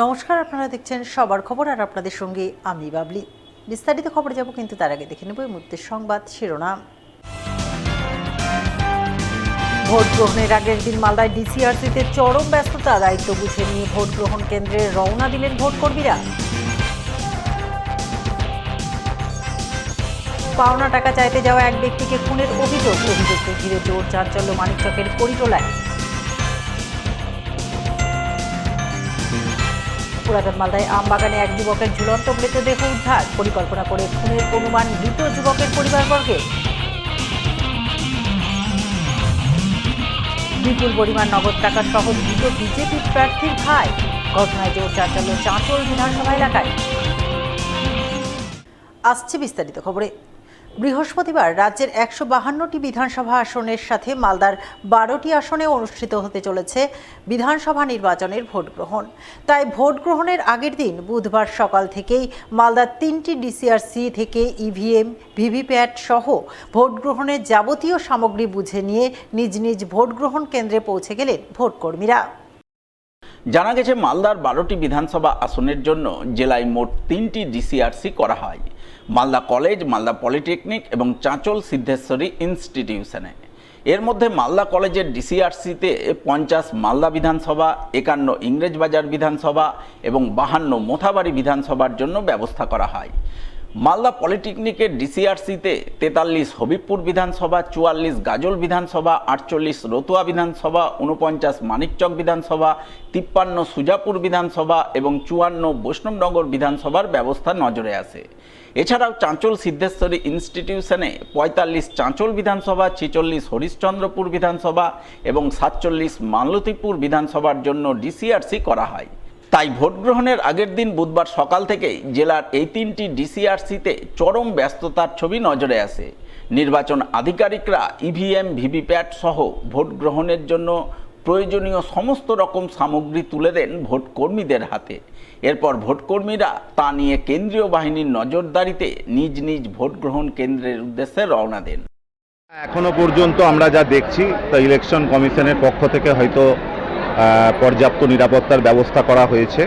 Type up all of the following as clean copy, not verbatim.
নমস্কার, আপনারা দেখছেন সবার খবর আর আপনাদের সঙ্গে আমি বাবলি। বিস্তারিত খবরে যাব, কিন্তু তার আগে দেখে নেব এই মুহূর্তের সংবাদ শিরোনাম। ভোট গ্রহণের আগের দিন মালদায় ডিসিআরসিতে চরম ব্যস্ততা। দায়িত্ব বুঝে নিয়ে ভোট গ্রহণ কেন্দ্রে রওনা দিলেন ভোটকর্মীরা। পাওনা টাকা চাইতে যাওয়া এক ব্যক্তিকে খুনের অভিযোগকে ঘিরে জোর চাঞ্চল্য মানিকচকের করিটোলায়। পুরাতন মালদায় আমবাগানে এক যুবকের ঝুলন্ত মৃতদেহ উদ্ধার। পরিকল্পনা করে খুনের অনুমান মৃত যুবকের পরিবারবর্গের। বিপুল পরিমাণ নগদ টাকা সহ মৃত বিজেপি প্রার্থীর ভাই। ঘটনায় জোর চাঞ্চল্য চাঁচল বিধানসভা এলাকায়। আসছে বিস্তারিত খবরে। বৃহস্পতিবার রাজ্যের 152টি বিধানসভা আসনের সাথে মালদার 12টি আসনে অনুষ্ঠিত হতে চলেছে বিধানসভা নির্বাচনের ভোট গ্রহণ। তাই ভোট গ্রহণের আগের দিন বুধবার সকাল থেকেই মালদার 3টি ডিসিআরসি থেকে ইভিএম, ভিভিপ্যাট সহ ভোট গ্রহণের যাবতীয় সামগ্রী বুঝে নিয়ে নিজ নিজ ভোট গ্রহণ কেন্দ্রে পৌঁছে গেলেন ভোটকর্মীরা। জানা গেছে, মালদার 12টি বিধানসভা আসনের জন্য জেলায় মোট 3টি ডিসিআরসি করা হয়: মালদা কলেজ, মালদা পলিটেকনিক এবং চাঁচল সিদ্ধেশ্বরী ইনস্টিটিউশনে। এর মধ্যে মালদা কলেজের ডিসিআরসিতে 50 মালদা বিধানসভা, 51 ইংরেজবাজার বিধানসভা এবং 52 মোথাবাড়ি বিধানসভার জন্য ব্যবস্থা করা হয়। মালদা পলিটেকনিকের ডিসিআরসিতে 43 হবিবপুর বিধানসভা, 44 গাজল বিধানসভা, 48 রতুয়া বিধানসভা, 49 মানিকচক বিধানসভা, 53 সুজাপুর বিধানসভা এবং 54 বৈষ্ণবনগর বিধানসভার ব্যবস্থা নজরে আসে। এছাড়াও চাঁচল সিদ্ধেশ্বরী ইনস্টিটিউশনে 45 চাঁচল বিধানসভা, 46 হরিশ্চন্দ্রপুর বিধানসভা এবং 47 মালতীপুর বিধানসভার জন্য ডিসিআরসি করা হয়। তাই ভোট গ্রহণের আগের দিন বুধবার সকাল থেকেই জেলার এই 3টি ডিসিআরসিতে চরম ব্যস্ততার ছবি নজরে আসে। নির্বাচন আধিকারিকরা ইভিএম, ভিভিপ্যাট সহ ভোট গ্রহণের জন্য প্রয়োজনীয় সমস্ত রকম সামগ্রী তুলে দেন ভোটকর্মীদের হাতে। এরপর ভোটকর্মীরা তা নিয়ে কেন্দ্রীয় বাহিনীর নজরদারিতে নিজ নিজ ভোট গ্রহণ কেন্দ্রের উদ্দেশ্যে রওনা দেন। এখনো পর্যন্ত আমরা যা দেখছি তা ইলেকশন কমিশনের পক্ষ থেকে হয়তো পর্যাপ্ত নিরাপত্তার ব্যবস্থা করা হয়েছে।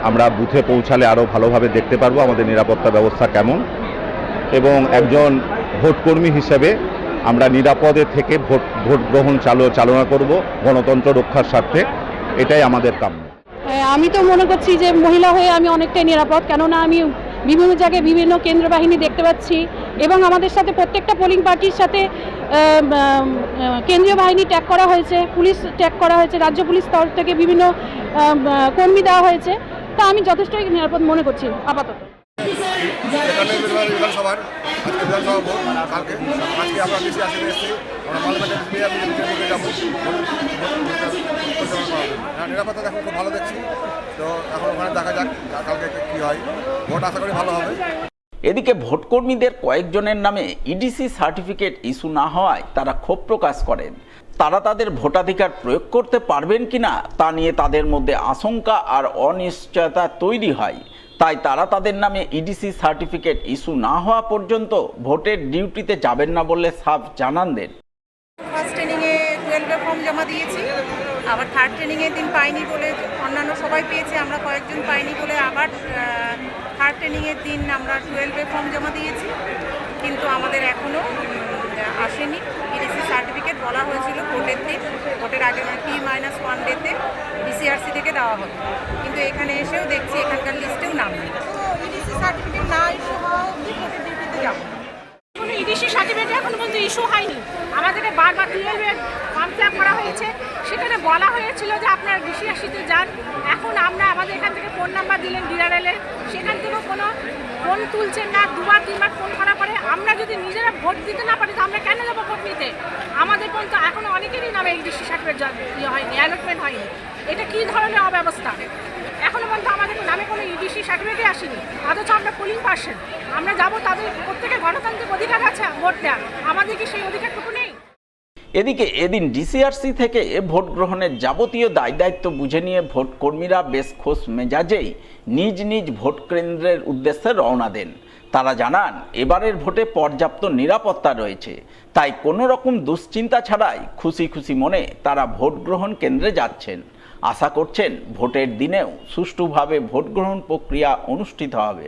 আমরা বুথে পৌঁছালে আরও ভালোভাবে দেখতে পারবো আমাদের নিরাপত্তা ব্যবস্থা কেমন, এবং একজন ভোটকর্মী হিসেবে আমরা নিরাপদে থেকে ভোট গ্রহণ চালনা করব গণতন্ত্র রক্ষার স্বার্থে। এটাই আমাদের কাম্য। আমি তো মনে করছি যে মহিলা হয়ে আমি অনেকটাই নিরাপদ, কেননা আমি বিভিন্ন জায়গায় বিভিন্ন কেন্দ্র বাহিনী দেখতে পাচ্ছি এবং আমাদের সাথে প্রত্যেকটা পোলিং পার্টির সাথে কেন্দ্রীয় বাহিনী ট্যাগ করা হয়েছে, পুলিশ ট্যাগ করা হয়েছে, রাজ্য পুলিশ স্তর থেকে বিভিন্ন কর্মী দেওয়া হয়েছে। তা আমি যথেষ্টই নিরাপদ মনে করছি আপাতত। বিধানসভার আজকে বিধানসভা ভোট, কালকে আজকে আমরা ডিসিআরসি এসেছি। আমরা মালদা যাবো, নিরাপত্তা এখন খুব ভালো দেখছি। তো এখন ওখানে দেখা যাক কালকে কী হয়। ভোট আশা করি ভালো হবে। এদিকে ভোটকর্মীদের কয়েকজনের নামে ইডিসি সার্টিফিকেট ইস্যু না হওয়ায় তারা ক্ষোভ প্রকাশ করেন। তারা তাদের ভোটাধিকার প্রয়োগ করতে পারবেন কিনা তা নিয়ে তাদের মধ্যে আশঙ্কা আর অনিশ্চয়তা তৈরি হয়। তাই তারা তাদের নামে ইডিসি সার্টিফিকেট ইস্যু না হওয়া পর্যন্ত ভোটের ডিউটিতে যাবেন না বলে সাফ জানান দেন। ফার্স্ট ট্রেনিংয়ে 12 ফর্ম জমা দিয়েছি, আবার থার্ড ট্রেনিংয়ের দিন পাইনি বলে অন্যান্য সবাই পেয়েছে, আমরা কয়েকজন পাইনি বলে আবার থার্ড ট্রেনিংয়ের দিন আমরা 12 ফর্ম জমা দিয়েছি, কিন্তু আমাদের এখনও আসেনি ইডিসি সার্টিফিকেট। বলা হয়েছিল ভোটের দিন, ভোটের আগে T-1 ডেতে ডিসিআরসি থেকে দেওয়া হবে, কিন্তু এখানে এসেও দেখছি এখানকার লিস্টেও নাম নেই। ইডিসি সার্টিফিকেট না ইস্যু হওয়া অবধি ভোটের ডিউটিতে যাবো। কোনো ইডিসি সার্টিফিকেট এখনো পর্যন্ত ইস্যু হয়নি। আমাদেরকে বারবার 12 ফর্ম ফিল আপ করা হয়েছে, সেখানে বলা হয়েছিল যে আপনারা ডিসিআরসিতে যান। এখন আমরা আমাদের এখান থেকে ফোন নাম্বার দিলেন ডিআরএলের, সেখান থেকেও কোনো ফোন তুলছেন না। 2-3বার ফোন করার পরে আমরা যদি নিজেরা ভোট দিতে না পারি তো আমরা কেন যাবো ভোট নিতে? আমাদের পর্যন্ত এখনো অনেকেরই নামে ইডিসি সার্টিফিকেট হয়নি, অ্যালটমেন্ট হয়নি। এটা কী ধরনের অব্যবস্থা? এখনো পর্যন্ত আমাদের নামে কোনো ইডিসি সার্টিফিকেটই আসেনি, অথচ আমরা পোলিং পার্সন। আমরা যাবো, তাদের প্রত্যেকের গণতান্ত্রিক অধিকার আছে ভোট দেওয়ার, আমাদের কি সেই অধিকারটুকু নেই? এদিকে এদিন ডিসিআরসি থেকে ভোট গ্রহণের যাবতীয় দায়িত্ব বুঝে নিয়ে ভোটকর্মীরা বেশ খোশ মেজাজেই নিজ নিজ ভোট কেন্দ্রের উদ্দেশ্যে রওনা দেন। তারা জানান, এবারের ভোটে পর্যাপ্ত নিরাপত্তা রয়েছে, তাই কোনো রকম দুশ্চিন্তা ছাড়াই খুশি খুশি মনে তারা ভোট গ্রহণ কেন্দ্রে যাচ্ছেন। আশা করছেন ভোটের দিনেও সুষ্ঠুভাবে ভোট গ্রহণ প্রক্রিয়া অনুষ্ঠিত হবে।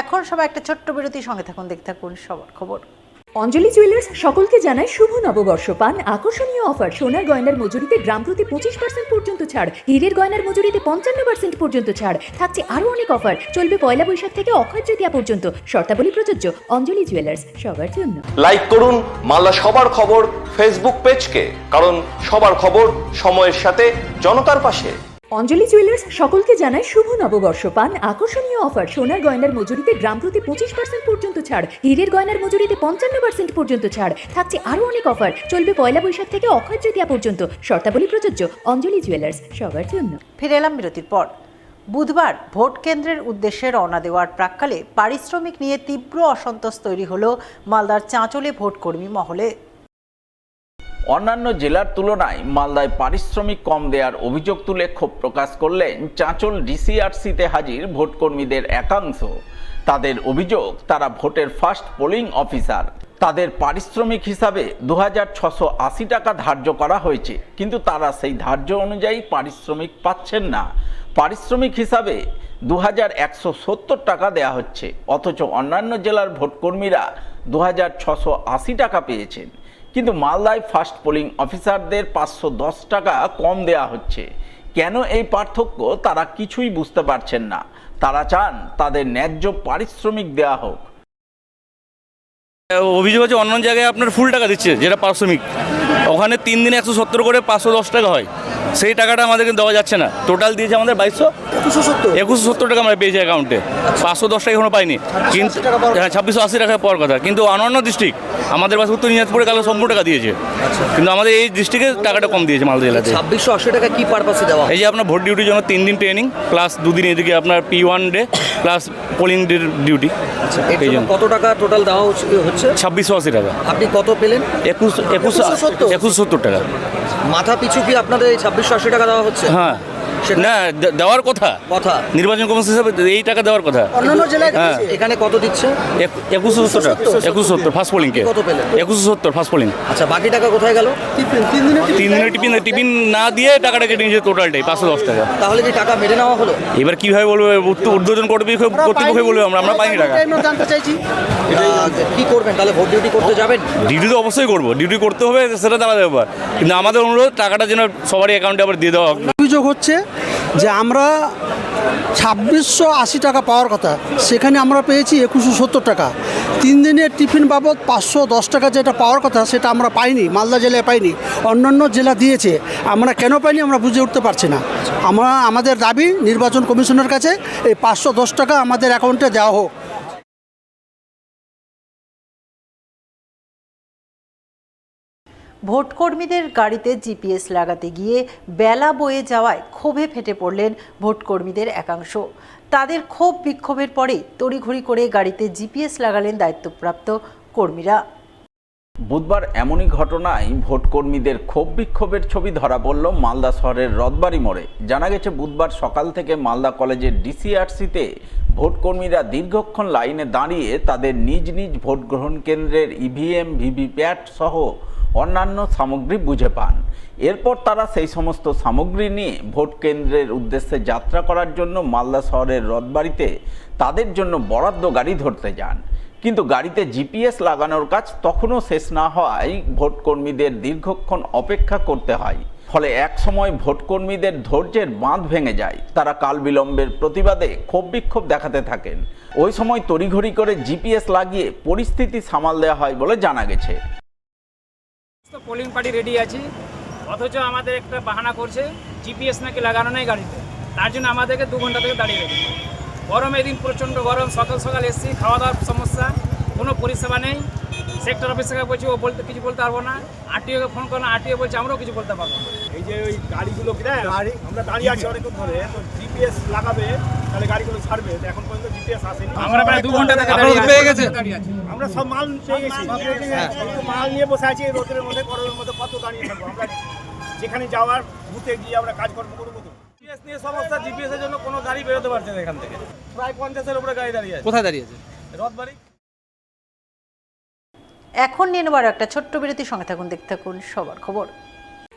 এখন সবাই একটা ছোট্ট বিরতির সঙ্গে থাকুন, দেখতে থাকুন সবার খবর। অঞ্জলি জুয়েলার্স সকলকে জানায় শুভ নববর্ষ। পান আকর্ষণীয় অফার। সোনার গয়নার মজুরিতে গ্রাম প্রতি 25% পর্যন্ত ছাড়, হীরের গয়নার মজুরিতে 55% পর্যন্ত ছাড়, থাকছে আরও অনেক অফার। চলবে পয়লা বৈশাখ থেকে অক্ষয় তৃতীয়া পর্যন্ত। শর্তাবলী প্রযোজ্য। অঞ্জলি জুয়েলার্স, সবার জন্য। লাইক করুন মালদা সবার খবর ফেসবুক পেজকে, কারণ সবার খবর সময়ের সাথে জনতার পাশে। অঞ্জলি জুয়েলার্স সকলকে জানায় শুভ নববর্ষ। পান আকর্ষণীয় অফার। সোনার গয়নার মজুরিতে গ্রাম প্রতি 25% পর্যন্ত ছাড়, হীরের গয়নার মজুরিতে 55% পর্যন্ত ছাড়, থাকছে আরও অনেক অফার। চলবে পয়লা বৈশাখ থেকে অক্ষয় তৃতীয়া পর্যন্ত। শর্তাবলী প্রযোজ্য। অঞ্জলি জুয়েলার্স, সবার জন্য। ফিরে এলাম বিরতির পর। বুধবার ভোট কেন্দ্রের উদ্দেশ্যে রওনা দেওয়ার প্রাক্কালে পারিশ্রমিক নিয়ে তীব্র অসন্তোষ তৈরি হলো মালদার চাঁচলে ভোটকর্মী মহলে। অন্যান্য জেলার তুলনায় মালদায় পারিশ্রমিক কম দেওয়ার অভিযোগ তুলে ক্ষোভ প্রকাশ করলেন চাঁচল ডিসিআরসিতে হাজির ভোটকর্মীদের একাংশ। তাদের অভিযোগ, তারা ভোটের ফার্স্ট পোলিং অফিসার। তাদের পারিশ্রমিক হিসাবে 2680 টাকা ধার্য করা হয়েছে, কিন্তু তারা সেই ধার্য অনুযায়ী পারিশ্রমিক পাচ্ছেন না। পারিশ্রমিক হিসাবে 2170 টাকা দেওয়া হচ্ছে, অথচ অন্যান্য জেলার ভোটকর্মীরা 2680 টাকা পেয়েছেন। কিন্তু মালদায় ফার্স্ট পোলিং অফিসারদের 510 টাকা কম দেওয়া হচ্ছে। কেন এই পার্থক্য তারা কিছুই বুঝতে পারছেন না। তারা চান তাদের ন্যায্য পারিশ্রমিক দেওয়া হোক। অভিযোগ হচ্ছে অন্য জায়গায় আপনার ফুল টাকা দিচ্ছে, যেটা পারিশ্রমিক, ওখানে 3 দিনে 170 করে 510 টাকা হয়। সেই টাকাটা আমাদেরকে দেওয়া যাচ্ছে না। টোটাল দিয়েছে আমাদের 2170 টাকা আমরা পেয়েছি অ্যাকাউন্টে। 510 টাকা এখনো পাইনি, কিন্তু 2680 টাকা পাওয়ার কথা। কিন্তু অন্যান্য ডিস্ট্রিক্ট, আমাদের পাশে উত্তর দিনাজপুরে কালকে সম্পূর্ণ টাকা দিয়েছে, কিন্তু আমাদের এই ডিস্ট্রিক্টে টাকাটা কম দিয়েছে মালদা জেলাতে। 2680 টাকা কি পারপাসে দেওয়া? এই যে আপনার ভোট ডিউটির জন্য 3 দিন ট্রেনিং প্লাস 2 দিন এদিকে আপনার P1 day plus polling duty. এই জন্য কত টাকা টোটাল দেওয়া হচ্ছে? 2680 টাকা। আপনি কত পেলেন? 2170 টাকা। মাথা পিছু কি আপনাদের এই 2680 টাকা দেওয়া হচ্ছে? হ্যাঁ, না দেওয়ার কথা, নির্বাচন কমিশন হিসাবে এই টাকা দেওয়ার কথা। অন্যান্য জেলায় এখানে কত দিচ্ছে? 2170 টাকা। 2170 ফার্স্ট পোলিংকে। কত পেলেন? 2170 ফার্স্ট পোলিং। আচ্ছা, বাকি টাকা কোথায় গেল? 3 দিনে টিফিন না দিয়ে টাকাটা কেটে নিয়েছে টোটালটাই 510 টাকা। তাহলে কি টাকা মেরে নেওয়া হলো? এবার কিভাবে বলবো, উদ্বোধন কর্তৃপক্ষ বলবে, আমরা পাইনি টাকা। জানতে চাইছি কি করবেন তাহলে? ভোট ডিউটি করতে যাবেন? ডিউটি তো অবশ্যই করবো, ডিউটি করতে হবে, সেটা তারা ব্যাপার। কিন্তু আমাদের অনুরোধ টাকাটা যেন সবারই অ্যাকাউন্টে আবার দিয়ে দেওয়া হবে। অভিযোগ হচ্ছে যে আমরা 2680 টাকা পাওয়ার কথা, সেখানে আমরা পেয়েছি 2170 টাকা। 3 দিনের টিফিন বাবদ 510 টাকা যেটা পাওয়ার কথা সেটা আমরা পাইনি, মালদা জেলায় পাইনি, অন্যান্য জেলা দিয়েছে। আমরা কেন পাইনি আমরা বুঝে উঠতে পারছি না। আমাদের দাবি নির্বাচন কমিশনের কাছে এই 510 টাকা আমাদের অ্যাকাউন্টে দেওয়া হোক। ভোটকর্মীদের গাড়িতে জিপিএস লাগাতে গিয়ে বেলা বয়ে যাওয়ায় ক্ষোভে ফেটে পড়লেন ভোটকর্মীদের একাংশ। তাদের ক্ষোভ বিক্ষোভের পরে তড়িঘড়ি করে গাড়িতে জিপিএস লাগালেন দায়িত্বপ্রাপ্ত কর্মীরা। বুধবার এমনই ঘটনায় ভোটকর্মীদের ক্ষোভ বিক্ষোভের ছবি ধরা পড়ল মালদা শহরের রথবাড়ি মোড়ে। জানা গেছে, বুধবার সকাল থেকে মালদা কলেজের ডিসিআরসিতে ভোটকর্মীরা দীর্ঘক্ষণ লাইনে দাঁড়িয়ে তাদের নিজ নিজ ভোট গ্রহণ কেন্দ্রের ইভিএম, ভিভিপ্যাট সহ অন্যান্য সামগ্রী বুঝে পান। এরপর তারা সেই সমস্ত সামগ্রী নিয়ে ভোট কেন্দ্রের উদ্দেশ্যে যাত্রা করার জন্য মালদা শহরের রথবাড়িতে তাদের জন্য বরাদ্দ গাড়ি ধরতে যান। কিন্তু গাড়িতে জিপিএস লাগানোর কাজ তখনও শেষ না হওয়ায় ভোটকর্মীদের দীর্ঘক্ষণ অপেক্ষা করতে হয়। ফলে একসময় ভোটকর্মীদের ধৈর্যের বাঁধ ভেঙে যায়। তারা কাল বিলম্বের প্রতিবাদে ক্ষোভ বিক্ষোভ দেখাতে থাকেন। ওই সময় তড়িঘড়ি করে জিপিএস লাগিয়ে পরিস্থিতি সামাল দেওয়া হয় বলে জানা গেছে। পোলিং পার্টি রেডি আছি, অথচ আমাদের একটা বাহানা করছে জিপিএস নাকি লাগানো নেই গাড়িতে, তার জন্য আমাদেরকে 2 ঘন্টা থেকে দাঁড়িয়ে রেখেছে। গরম, এদিন প্রচণ্ড গরম, সকাল এসছি, খাওয়া দাওয়ার সমস্যা, কোনো পরিষেবা নেই। সেক্টর অফিসারকে বলছি, ও কিছু বলতে পারবো না। আরটিওকে ফোন করলাম, আরটিও বলছে আমরাও কিছু বলতে পারবো না। এই যে ওই গাড়িগুলো আমরা দাঁড়িয়ে আছি অনেকক্ষণ ধরে, তো জিপিএস লাগাবে তাহলে গাড়িগুলো ছাড়বে, এখন পর্যন্ত জিপিএস আসেনি। আমরা প্রায় 2 ঘন্টা থেকে দাঁড়িয়ে আছি। আমরা সব মাল পেয়ে গেছি, মাল নিয়ে বসে আছি রোদের মধ্যে, গরমের মধ্যে কত দাঁড়িয়ে থাকবো। আমরা যেখানে যাওয়ার বুথে গিয়ে আমরা কাজকর্ম করবো। জিপিএস নিয়ে সমস্যা, জিপিএস এর জন্য কোনো গাড়ি বেরোতে পারছে না এখান থেকে। প্রায় 50-এর উপরে গাড়ি দাঁড়িয়ে আছে। কোথায় দাঁড়িয়েছে? রথবাড়ি। এখন নিয়ে নেবার একটা ছোট্ট বিরতির সঙ্গে থাকুন, দেখতে থাকুন সবার খবর।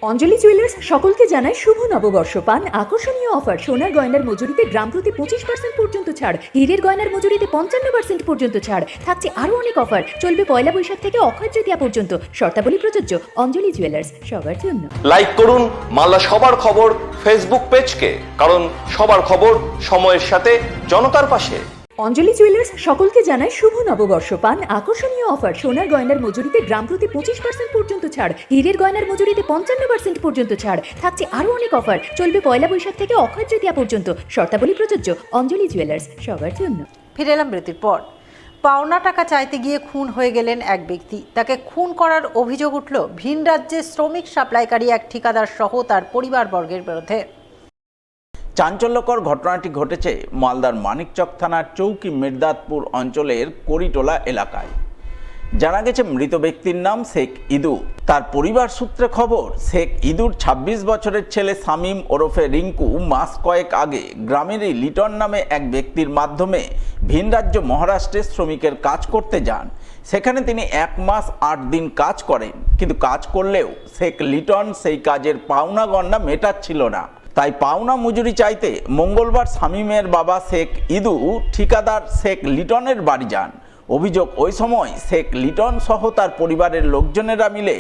অঞ্জলি জুয়েলার্স সকলকে জানায় শুভ নববর্ষ পান আকর্ষণীয় অফার। সোনার গয়নার মজুরিতে গ্রাম প্রতি 25% পর্যন্ত ছাড়, হীরের গয়নার মজুরিতে 55% পর্যন্ত ছাড়, থাকছে আরো অনেক অফার। চলবে পয়লা বৈশাখ থেকে অক্ষয় তৃতীয়া পর্যন্ত। শর্তাবলী প্রযোজ্য। অঞ্জলি জুয়েলার্স, সবার জন্য। লাইক করুন মালদা সবার খবর ফেসবুক পেজকে, কারণ সবার খবর সময়ের সাথে জনতার পাশে। অঞ্জলি জুয়েলার্স সকলকে জানায় শুভ নববর্ষ পান আকর্ষণীয় অফার। সোনার গয়নার মজুরিতে গ্রাম প্রতি 25% পর্যন্ত ছাড়, হীরের গয়নার মজুরিতে 55% পর্যন্ত ছাড়, থাকছে আরো অনেক অফার। চলবে পয়লা বৈশাখ থেকে অক্ষয় তৃতীয়া পর্যন্ত। শর্তাবলী প্রযোজ্য। অঞ্জলি জুয়েলার্স, সবার জন্য। ফিরে এলাম বিরতির পর। পাওনা টাকা চাইতে গিয়ে খুন হয়ে গেলেন এক ব্যক্তি। তাকে খুন করার অভিযোগ উঠল ভিন রাজ্যে শ্রমিক সাপ্লাইকারী এক ঠিকাদার সহ তার পরিবারবর্গের বিরুদ্ধে। চাঞ্চল্যকর ঘটনাটি ঘটেছে মালদার মানিকচক থানার চৌকি মির্দাতপুর অঞ্চলের করিটোলা এলাকায়। জানা গেছে মৃত ব্যক্তির নাম শেখ ইদু। তার পরিবার সূত্রে খবর, শেখ ইদুর 26 বছরের ছেলে শামীম ওরফে রিঙ্কু মাস কয়েক আগে গ্রামেরই লিটন নামে এক ব্যক্তির মাধ্যমে ভিন রাজ্য মহারাষ্ট্রে শ্রমিকের কাজ করতে যান। সেখানে তিনি 1 মাস 8 দিন কাজ করেন, কিন্তু কাজ করলেও শেখ লিটন সেই কাজের পাওনা গণনা মেটাচ্ছিল না। তাই পাওনা মজুরি চাইতে মঙ্গলবার শামীমের বাবা শেখ ইদু ঠিকাদার শেখ লিটনের বাড়ি যান। অভিযোগ, ওই সময় শেখ লিটন সহ তার পরিবারের লোকজনেরা মিলে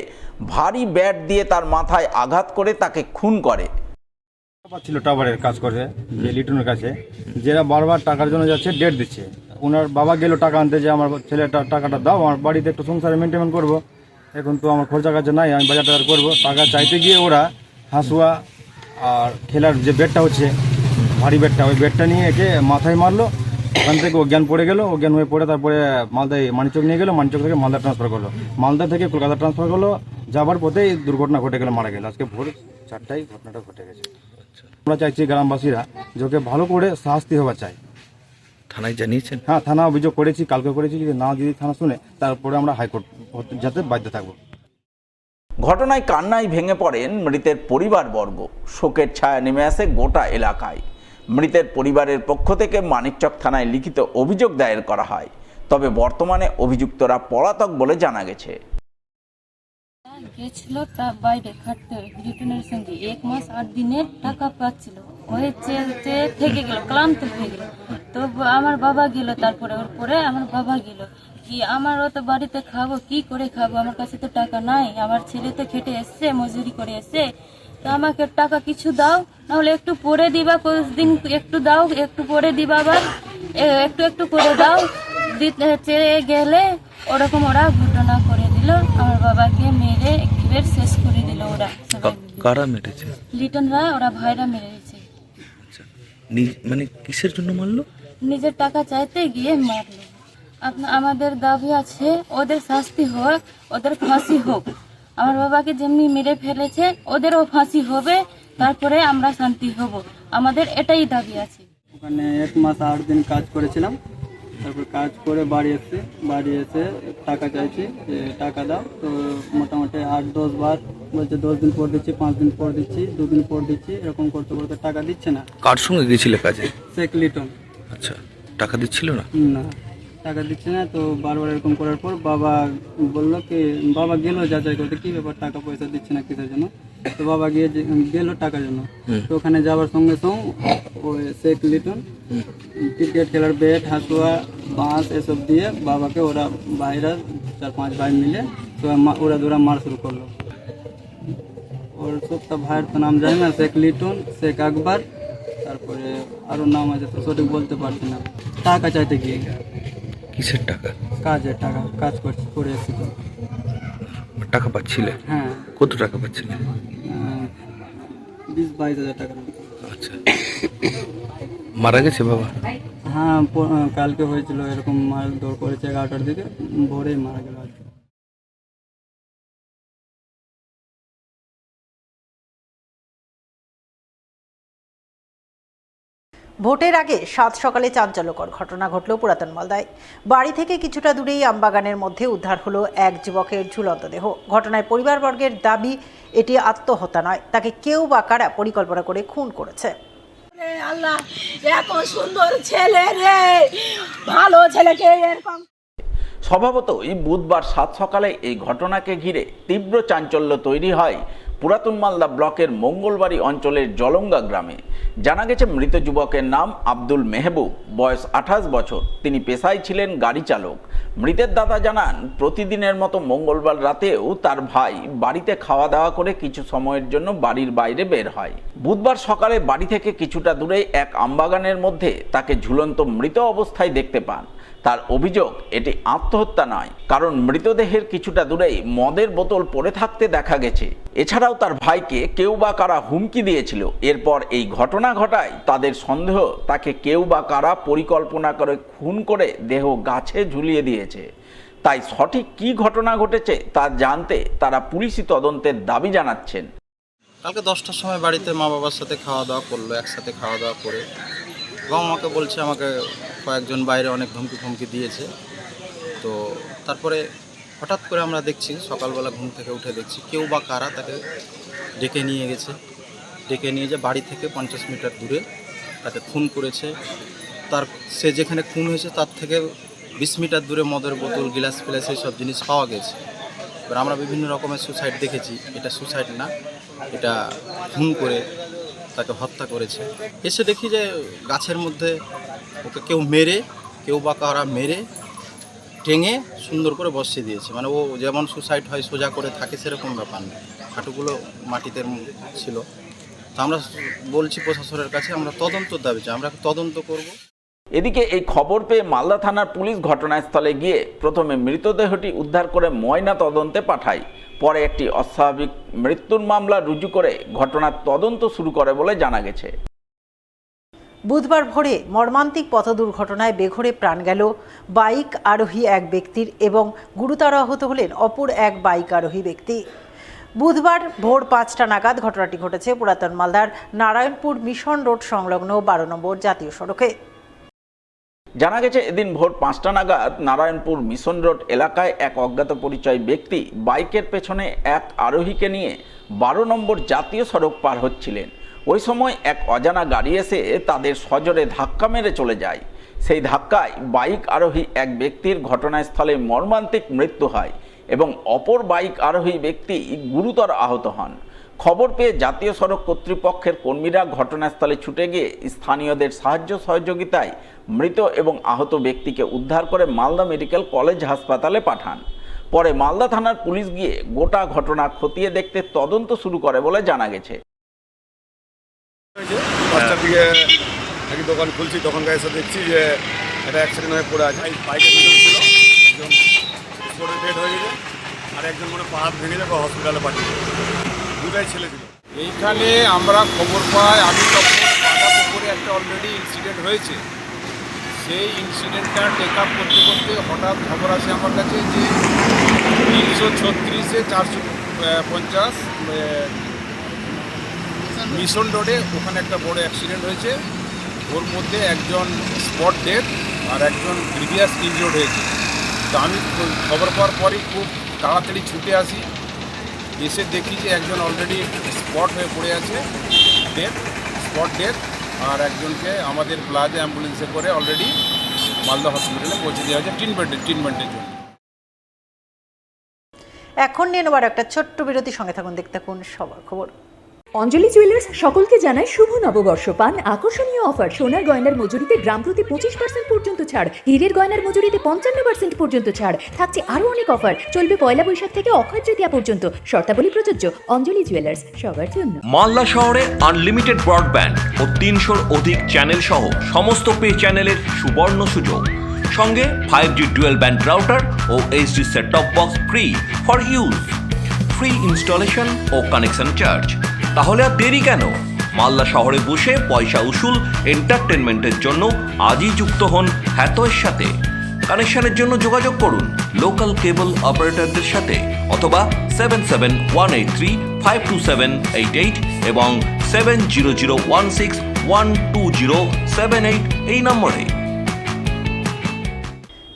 ভারী ব্যাট দিয়ে তার মাথায় আঘাত করে তাকে খুন করে। ছিল টাওয়ারের কাজ করে যে লিটনের কাছে, যারা বারবার টাকার জন্য যাচ্ছে, ডেট দিচ্ছে। ওনার বাবা গেল টাকা আনতে, যে আমার ছেলেটা টাকাটা দাও, আমার বাড়িতে একটু সংসারে মেনটেন করবো, এখন তো আমার খরচা কাছে নাই, আমি বাজার টাজার করবো। টাকা চাইতে গিয়ে ওরা হাঁসুয়া আর খেলার যে বেডটা হচ্ছে ভারী বেডটা, ওই বেডটা নিয়ে একে মাথায় মারলো। ওখান থেকে অজ্ঞান পড়ে গেল, অজ্ঞান হয়ে পড়ে তারপরে মালদায় মানিকচক নিয়ে গেলো, মানিকচক থেকে মালদা ট্রান্সফার করলো, মালদা থেকে কলকাতা ট্রান্সফার করলো। যাবার পথেই দুর্ঘটনা ঘটে গেল, মারা গেল। আজকে ভোর 4টায় ঘটনাটা ঘটে গেছে। আমরা চাইছি গ্রামবাসীরা যাকে ভালো করে শাস্তি হওয়া চাই। থানায় জানিয়েছেন? হ্যাঁ, থানা অভিযোগ করেছি, কালকে করেছি। যদি না যদি থানা শুনে, তারপরে আমরা হাইকোর্ট যাতে বাধ্য থাকবো। ঘটনায় কান্নায় ভেঙে পড়েন মৃতের পরিবারবর্গ। শোকের ছায়া নেমে আসে গোটা এলাকায়। মৃতের পরিবারের পক্ষ থেকে মানিকচক থানায় লিখিত অভিযোগ দায়ের করা হয়, তবে বর্তমানে অভিযুক্তরা পলাতক বলে জানা গেছে। গেছিল তার বাইরে খাটতে রিটার্নের সঙ্গে 1 মাস 8 দিনের টাকা পাচ্ছিল, হয়েছে থেকে গেল, ক্লান্ত হয়ে গেল। তো আমার বাবা গেল, তারপরে ওর পরে আমার বাবা গেল, কি আমারও তো বাড়িতে খাবো, কি করে খাবো, আমার কাছে তো টাকা নাই, আমার ছেলে তো খেটে এসছে, মজুরি করে এসছে, তো আমাকে টাকা কিছু দাও, নাহলে একটু পরে দিবা, দিন একটু দাও, একটু পরে দিবা, আবার একটু একটু করে দাও। দিতে গেলে ওরকম ওরা ঘটনা করে দিল, আমার বাবাকে মেরে একবার শেষ করে দিল ওরা। কারা মেরেছে? লিটনরা, ওরা ভাইরা মেরেছে। মানে কিসের জন্য মারলো? নিজের টাকা চাইতে গিয়ে মারলো। আমাদের দাবি আছে ওদের শাস্তি হোক, ওদের ফাঁসি হোক। আমার বাবাকে যেমনি মেরে ফেলেছে ওদেরও ফাঁসি হবে, তারপরে আমরা শান্তি হব। আমাদের এটাই দাবি আছে। ওখানে 1 মাস 8 দিন কাজ করেছিলাম, তারপর কাজ করে বাড়ি এসে টাকা চাইছি, যে টাকা দাও। তো মোটামুটি 8-10 বার বলছে, 10 দিন পর দিচ্ছি, 5 দিন পর দিচ্ছি, 2 দিন পর দিচ্ছি, এরকম করতে করতে টাকা দিচ্ছে না। কার সঙ্গে গেছিলে কাজে? শেখ লিটন। আচ্ছা, টাকা দিচ্ছিল না? না, টাকা দিচ্ছে না। তো বারবার এরকম করার পর বাবা বললো কি, বাবা গেল যাচাই করতে, কি ব্যাপার টাকা পয়সা দিচ্ছে না কিসের জন্য। তো বাবা গেল টাকার জন্য। তো ওখানে যাওয়ার সঙ্গে সঙ্গে ওই শেখ লিটন ক্রিকেট খেলার ব্যাট, হাঁসুয়া, বাঁশ এসব দিয়ে বাবাকে ওরা বাইরে 4-5 ভাই মিলে তো ওরা ধরা মার শুরু করলো। ওর সবটা ভাইয়ের তো নাম জানি না, শেখ লিটন, শেখ আকবর, তারপরে আরও নাম আছে তো সঠিক বলতে পারছি না। টাকা চাইতে গিয়ে। কিসের টাকা? কাজের টাকা, কাজ করে এসেছি। টাকা পাচ্ছিলে? হ্যাঁ। কত টাকা পাচ্ছিলে? 20-22 হাজার টাকা। আচ্ছা, মারা গেছে বাবা? হ্যাঁ, কালকে হয়েছিল এরকম, মার দৌড় করেছে 11টার দিকে, ভোরেই মারা গেল। ভোটের আগে 7 সকালে চাঞ্চল্যকর ঘটনা ঘটল পুরাতন মালদায়। বাড়ি থেকে কিছুটা দূরেই আমবাগানের মধ্যে উদ্ধার হলো এক যুবকের ঝুলন্ত দেহ। ঘটনায় পরিবারবর্গের দাবি এটি আত্মহত্যা নয়, তাকে কেউ বা কারা পরিকল্পনা করে খুন করেছে। আল্লাহ, এত সুন্দর ছেলে রে, ভালো ছেলেকে এরকম। স্বভাবতই বুধবার 7 সকালে এই ঘটনাকে ঘিরে তীব্র চাঞ্চল্য তৈরি হয় পুরাতন মালদা ব্লকের মঙ্গলবাড়ি অঞ্চলের জলঙ্গা গ্রামে। জানা গেছে মৃত যুবকের নাম আব্দুল মেহবুব, বয়স 28 বছর। তিনি পেশায় ছিলেন গাড়ি চালক। মৃতের দাদা জানান, প্রতিদিনের মতো মঙ্গলবার রাতেও তার ভাই বাড়িতে খাওয়া দাওয়া করে কিছু সময়ের জন্য বাড়ির বাইরে বের হয়। বুধবার সকালে বাড়ি থেকে কিছুটা দূরে এক আমবাগানের মধ্যে তাকে ঝুলন্ত মৃত অবস্থায় দেখতে পান। তার অভিযোগ, এটি আত্মহত্যা নয়, কারণ মৃতদেহের কিছুটা দূরেই মদের বোতল পড়ে থাকতে দেখা গেছে। এছাড়াও তার ভাইকে কেউ বা কারা হুমকি দিয়েছিল। এরপর এই ঘটনা ঘটায় তাদের সন্দেহ তাকে কেউ বা কারা পরিকল্পনা করে খুন করে দেহ গাছে ঝুলিয়ে দিয়েছে। তাই সঠিক কী ঘটনা ঘটেছে তা জানতে তারা পুলিশি তদন্তের দাবি জানাচ্ছেন। কালকে 10টার সময় বাড়িতে মা বাবার সাথে খাওয়া দাওয়া করলো, একসাথে খাওয়া দাওয়া করে এবং আমাকে বলছে আমাকে কয়েকজন বাইরে অনেক ধমকি দিয়েছে। তো তারপরে হঠাৎ করে আমরা দেখছি সকালবেলা ঘুম থেকে উঠে দেখছি কেউ বা কারা তাকে ডেকে নিয়ে গেছে। ডেকে নিয়ে যে বাড়ি থেকে 50 মিটার দূরে তাকে খুন করেছে। সে যেখানে খুন হয়েছে তার থেকে 20 মিটার দূরে মদের বোতল, গ্লাস ফ্লাস এইসব জিনিস পাওয়া গেছে। এবার আমরা বিভিন্ন রকমের সুসাইড দেখেছি, এটা সুসাইড না, এটা খুন করে তাকে হত্যা করেছে। এসে দেখি যে গাছের মধ্যে ওকে কেউ বা কারা মেরে টেঙে সুন্দর করে বসিয়ে দিয়েছে। মানে ও যেমন সুসাইড হয় সোজা করে থাকে সেরকম ব্যাপার না, হাঁটুগুলো মাটিতে ছিল। তো আমরা বলছি প্রশাসনের কাছে আমরা তদন্তর দাবি চাই, আমরা তদন্ত করব। এদিকে এই খবর পেয়ে মালদা থানার পুলিশ ঘটনাস্থলে গিয়ে প্রথমে মৃতদেহটি উদ্ধার করে ময়না তদন্তে পাঠায়। পরে একটি অস্বাভাবিক মৃত্যুর মামলা রুজু করে ঘটনার তদন্ত শুরু করে বলে জানা গেছে। বুধবার ভোরে মর্মান্তিক পথ দুর্ঘটনায় বেঘোরে প্রাণ গেল বাইক আরোহী এক ব্যক্তির এবং গুরুতর আহত হলেন অপর এক বাইক আরোহী ব্যক্তি। বুধবার ভোর 5টা নাগাদ ঘটনাটি ঘটেছে পুরাতন মালদার নারায়ণপুর মিশন রোড সংলগ্ন 12 নম্বর জাতীয় সড়কে। জানা গেছে এদিন ভোর 5টা নাগাদ নারায়ণপুর মিশন রোড এলাকায় এক অজ্ঞাত পরিচয় ব্যক্তি বাইকের পেছনে এক আরোহীকে নিয়ে 12 নম্বর জাতীয় সড়ক পার হচ্ছিলেন। ওই সময় এক অজানা গাড়ি এসে তাদের সজোরে ধাক্কা মেরে চলে যায়। সেই ধাক্কায় বাইক আরোহী এক ব্যক্তির ঘটনাস্থলে মর্মান্তিক মৃত্যু হয় এবং অপর বাইক আরোহী ব্যক্তি গুরুতর আহত হন। খবর পেয়ে জাতীয় সড়ক কর্তৃপক্ষের কর্মীরা ঘটনাস্থলে ছুটে গিয়ে স্থানীয়দের সাহায্য সহযোগিতায় মৃত এবং আহত ব্যক্তিকে উদ্ধার করে মালদা মেডিকেল কলেজ হাসপাতালে পাঠান। পরে মালদা থানার পুলিশ গিয়ে গোটা ঘটনা খতিয়ে দেখতে তদন্ত শুরু করে বলে জানা গেছে। 5টার দিকে একই দোকান খুলছি, তখন এসে দেখছি যে একটা অ্যাক্সিডেন্ট হয়ে পড়ে আছে। বাইকে দুজন ছিল, একজন স্পটে ডেড হয়ে গেছে আর একজন মনে পা হাত ভেঙে যাবে, হসপিটালে পাঠিয়ে দুটাই ছেলে ছিল। এইখানে আমরা খবর পাই, আমি তখন বাঁধাপুকুরে একটা অলরেডি ইনসিডেন্ট হয়েছে, সেই ইনসিডেন্টটা টেক আপ করতে করতে হঠাৎ খবর আসে আমার কাছে যে 336-এ 450 মিশন রোডে ওখানে একটা বড় অ্যাক্সিডেন্ট হয়েছে। ওর মধ্যে একজন স্পট ডেথ আর একজন প্রিভিয়াস ইনজোর্ড হয়েছে। তো আমি খবর পাওয়ার পরই খুব তাড়াতাড়ি ছুটে আসি, এসে দেখি যে একজন অলরেডি স্পট হয়ে পড়ে আছে, স্পট ডেথ, আর একজনকে আমাদের প্লাজা অ্যাম্বুলেন্সে করে অলরেডি মালদা হসপিটালে পৌঁছে দেওয়া হয়েছে ট্রিটমেন্টের জন্য। এখন নিয়ে নেবার একটা ছোট্ট বিরতি, সঙ্গে থাকুন, দেখতে থাকুন সবার খবর। অঞ্জলি জুয়েলার্স সকলকে জানায় শুভ নববর্ষ। পান আকর্ষণীয় অফার, সোনার গয়নার মজুরিতে গ্রাম প্রতি 25% পর্যন্ত ছাড়, হীরের গয়নার মজুরিতে 55% পর্যন্ত ছাড়, থাকছে আরো অনেক অফার। চলবে পয়লা বৈশাখ থেকে অক্ষয় তৃতীয়া পর্যন্ত। শর্তাবলী প্রযোজ্য। অঞ্জলি জুয়েলার্স, সবার জন্য। মালদা শহরে আনলিমিটেড ব্রডব্যান্ড ও 300-র অধিক চ্যানেল সহ সমস্ত পে চ্যানেলের সুবর্ণ সুযোগ, সঙ্গে 5G ডুয়েল ব্যান্ড রাউটার ও HD set top box free for use, free installation ও কানেকশন চার্জ। তাহলে আর দেরি কেন? মালদা শহরে বসে পয়সা উসুল এন্টারটেনমেন্টের জন্য আজই যুক্ত হন হ্যাথওয়ের সাথে। কানেকশনের জন্য যোগাযোগ করুন লোকাল কেবল অপারেটরদের সাথে অথবা 7718352788 এবং 7001612078 এই নম্বরে।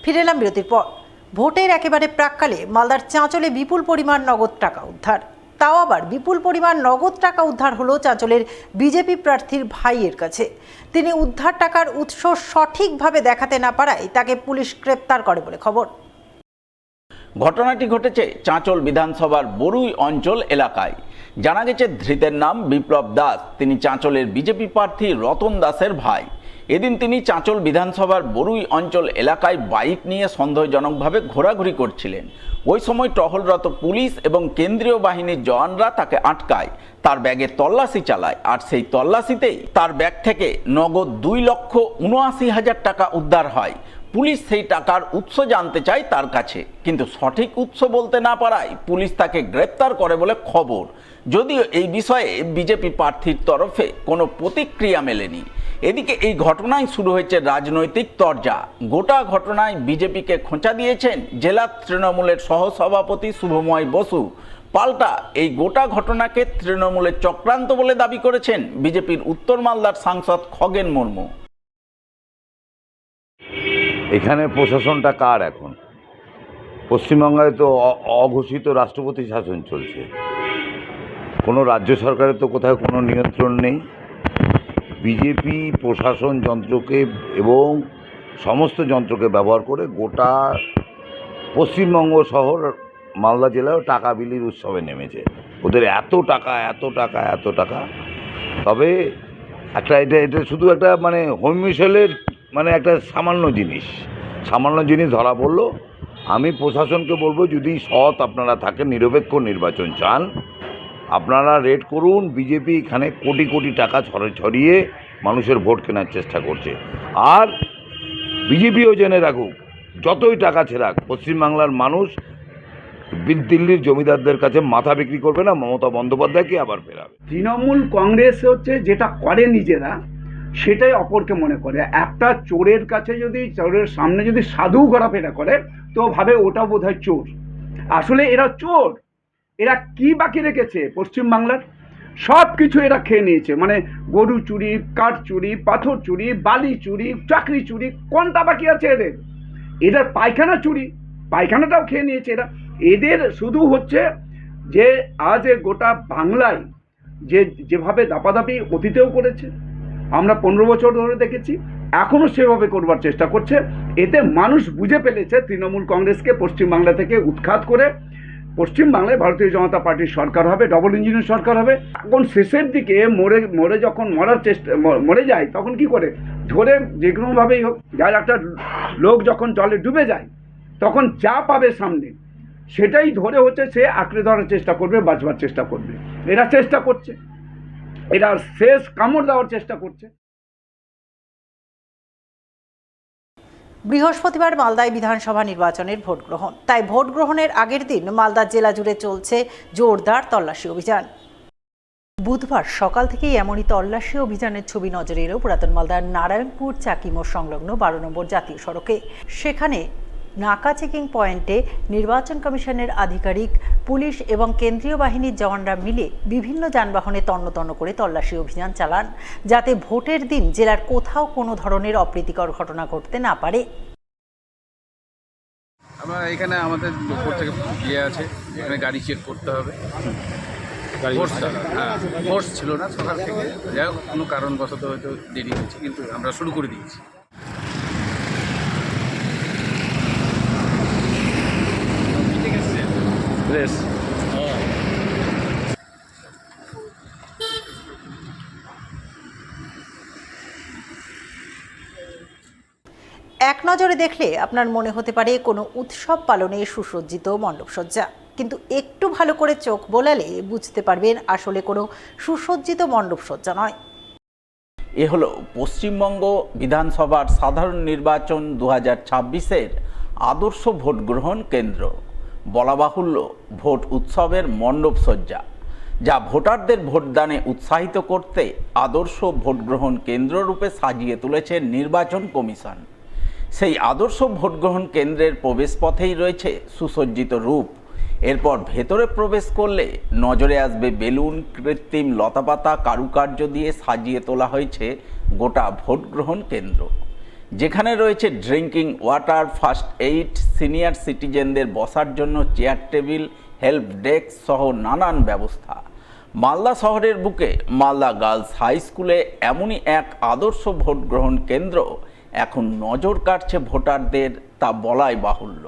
ফিরে এলাম বিরতির পর। ভোটের একেবারে প্রাক্কালে মালদার চাঁচলে বিপুল পরিমাণ নগদ টাকা উদ্ধার। তাও আবার বিপুল পরিমাণ নগদ টাকা উদ্ধার হলো চাঁচলের বিজেপি প্রার্থীর ভাইয়ের কাছে। তিনি উদ্ধার টাকার উৎস সঠিকভাবে দেখাতে না পারায় তাকে পুলিশ গ্রেপ্তার করে বলে খবর। ঘটনাটি ঘটেছে চাঁচল বিধানসভার বরুই অঞ্চল এলাকায়। জানা গেছে ধৃতের নাম বিপ্লব দাস। তিনি চাঁচলের বিজেপি প্রার্থী রতন দাসের ভাই। এদিন তিনি চাঁচল বিধানসভার বরুই অঞ্চল এলাকায় বাইক নিয়ে সন্দেহজনকভাবে ঘোরাঘুরি করছিলেন। ওই সময় টহলরত পুলিশ এবং কেন্দ্রীয় বাহিনীর জওয়ানরা তাকে আটকায়, তার ব্যাগে তল্লাশি চালায়। আর সেই তল্লাশিতেই তার ব্যাগ থেকে নগদ 2,79,000 টাকা উদ্ধার হয়। পুলিশ সেই টাকার উৎস জানতে চায় তার কাছে, কিন্তু সঠিক উৎস বলতে না পারায় পুলিশ তাকে গ্রেপ্তার করে বলে খবর। যদিও এই বিষয়ে বিজেপি প্রার্থীর তরফে কোনো প্রতিক্রিয়া মেলেনি। এদিকে এই ঘটনায় শুরু হয়েছে রাজনৈতিক তরজা। গোটা ঘটনায় বিজেপিকে খোঁচা দিয়েছেন জেলা তৃণমূলের সহসভাপতি শুভময় বসু। পাল্টা এই গোটা ঘটনাকে তৃণমূলের চক্রান্ত বলে দাবি করেছেন বিজেপির উত্তর মালদার সাংসদ খগেন মুর্মু। এখানে প্রশাসনটা কার? এখন পশ্চিমবঙ্গে তো অঘোষিত রাষ্ট্রপতি শাসন চলছে, কোনো রাজ্য সরকারের তো কোথাও কোনো নিয়ন্ত্রণ নেই। বিজেপি প্রশাসন যন্ত্রকে এবং সমস্ত যন্ত্রকে ব্যবহার করে গোটা পশ্চিমবঙ্গ শহর মালদা জেলায়ও টাকা বিলির উৎসবে নেমেছে। ওদের এত টাকা এত টাকা এত টাকা। তবে এটা শুধু একটা মানে হোম মিশলের মানে একটা সামান্য জিনিস ধরা পড়লো। আমি প্রশাসনকে বলবো, যদি সৎ আপনারা থাকেন, নিরপেক্ষ নির্বাচন চান, আপনারা রেড করুন। বিজেপি এখানে কোটি কোটি টাকা ছড়িয়ে মানুষের ভোট কেনার চেষ্টা করছে। আর বিজেপিও জেনে রাখুক, যতই টাকা ছেড়াক, পশ্চিমবাংলার মানুষ দিল্লির জমিদারদের কাছে মাথা বিক্রি করবে না, মমতা বন্দ্যোপাধ্যায়কে আবার ফেরাবে। তৃণমূল কংগ্রেস হচ্ছে যেটা করে নিজেরা, সেটাই অপরকে মনে করে। একটা চোরের কাছে যদি, চোরের সামনে যদি সাধু ঘোরাফেরা করে, তো ভাবে ওটা বোধহয় চোর। আসলে এরা চোর। এরা কি বাকি রেখেছে? পশ্চিমবাংলার সব কিছু এরা খেয়ে নিয়েছে। মানে গরু চুরি, কাঠ চুরি, পাথর চুরি, বালি চুরি, চাকরি চুরি, কোনটা বাকি আছে এদের? এদের পায়খানা চুরি, পায়খানাটাও খেয়ে নিয়েছে এরা। এদের শুধু হচ্ছে যে আজ গোটা বাংলায় যেভাবে দাপাদাপি অতীতেও করেছে, আমরা 15 বছর ধরে দেখেছি, এখনও সেভাবে করবার চেষ্টা করছে। এতে মানুষ বুঝে ফেলেছে তৃণমূল কংগ্রেসকে পশ্চিমবাংলা থেকে উৎখাত করে পশ্চিমবাংলায় ভারতীয় জনতা পার্টির সরকার হবে, ডবল ইঞ্জিনের সরকার হবে। এখন শেষের দিকে যখন মরে যায়, তখন কি করে? ধরে যে কোনোভাবেই হোক, যার একটা লোক যখন জলে ডুবে যায়, তখন যা পাবে সামনে সেটাই ধরে হচ্ছে সে আঁকড়ে ধরার চেষ্টা করবে, বাঁচবার চেষ্টা করবে। এরা চেষ্টা করছে, এরা শেষ কামড় দেওয়ার চেষ্টা করছে। বৃহস্পতিবার মালদায় বিধানসভা নির্বাচনের ভোট গ্রহণ। তাই ভোট গ্রহণের আগের দিন মালদা জেলা জুড়ে চলছে জোরদার তল্লাশি অভিযান। বুধবার সকাল থেকেই এমনই তল্লাশি অভিযানের ছবি নজরে এলো পুরাতন মালদার নারায়ণপুর চাকিমোড় সংলগ্ন 12 নম্বর জাতীয় সড়কে। সেখানে নাকা চেকিং পয়েন্টে নির্বাচন কমিশনের আধিকারিক, পুলিশ এবং কেন্দ্রীয় বাহিনীর জওয়ানরা মিলে বিভিন্ন যানবাহনে তন্ন করে তল্লাশি অভিযান চালান, যাতে ভোটের দিন জেলার কোথাও কোনো ধরনের অপ্রীতিকর ঘটনা ঘটতে না পারে। আমরা এখানে আমাদের উপর থেকে আছে, এখানে গাড়ি চেক করতে হবে। ফোর্স ছিল না সকাল থেকে, যাই হোক কোনো কারণবশত হয়তো দেরি হয়েছে, কিন্তু আমরা শুরু করে দিয়েছি। এক নজরে দেখলে আপনার মনে হতে পারে কোনো উৎসব পালনে সুসজ্জিত মণ্ডপসজ্জা, কিন্তু একটু ভালো করে চোখ বোলালে বুঝতে পারবেন আসলে কোনো সুসজ্জিত মণ্ডপসজ্জা নয়। এ হলো পশ্চিমবঙ্গ বিধানসভার সাধারণ নির্বাচন 2026-এর আদর্শ ভোট গ্রহণ কেন্দ্র। বলা বাহুল্য, ভোট উৎসবের মণ্ডপসজ্জা, যা ভোটারদের ভোটদানে উৎসাহিত করতে আদর্শ ভোট গ্রহণ কেন্দ্র রূপে সাজিয়ে তুলেছে নির্বাচন কমিশন। সেই আদর্শ ভোট গ্রহণ কেন্দ্রের প্রবেশপথেই রয়েছে সুসজ্জিত রূপ। এরপর ভেতরে প্রবেশ করলে নজরে আসবে বেলুন, কৃত্রিম লতাপাতা, কারুকার্য দিয়ে সাজিয়ে তোলা হয়েছে গোটা ভোট গ্রহণ কেন্দ্র, যেখানে রয়েছে drinking water, first aid, senior সিটিজেনদের বসার জন্য চেয়ার টেবিল, হেল্প ডেস্ক সহ নানান ব্যবস্থা। মালদা শহরের বুকে মালদা গার্লস হাই স্কুলে এমনই এক আদর্শ ভোট গ্রহণ কেন্দ্র এখন নজর কাটছে ভোটারদের, তা বলাই বাহুল্য।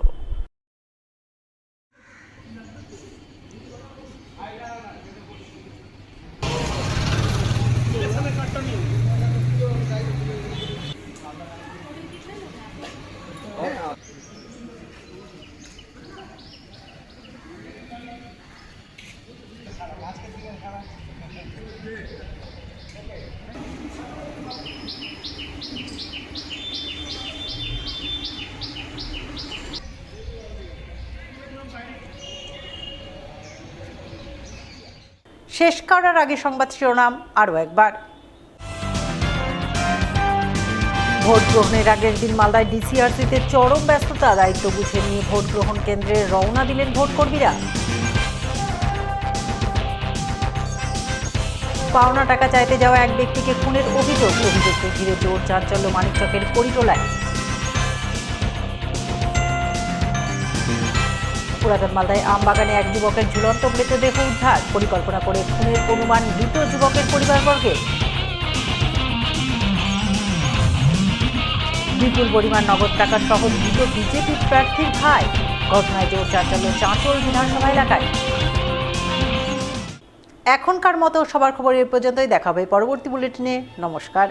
শেষ করার আগে সংবাদ শিরোনাম আরও একবার। ভোট গ্রহণের আগের দিন মালদায় ডিসিআরসিতে চরম ব্যস্ততা, দায়িত্ব বুঝে নিয়ে ভোট গ্রহণ কেন্দ্রে রওনা দিলেন ভোটকর্মীরা। পাওনা টাকা চাইতে যাওয়া এক ব্যক্তিকে খুনের অভিযোগকে ঘিরে জোর চাঞ্চল্য মানিকচকের করিটোলায়। পুরাতন মালদায় আমবাগানে এক যুবকের ঝুলন্ত মৃতদেহ উদ্ধার, পরিকল্পনা করে খুনের অনুমান মৃত যুবকের পরিবারবর্গের। বিপুল পরিমাণ নগদ টাকা সহ মৃত বিজেপি প্রার্থীর ভাই, ঘটনায় জোর চাঞ্চল্য চাঁচল বিধানসভা এলাকায়। এখনকার মতো সবার খবর এ পর্যন্তই, দেখা হবে পরবর্তী বুলেটিনে। নমস্কার।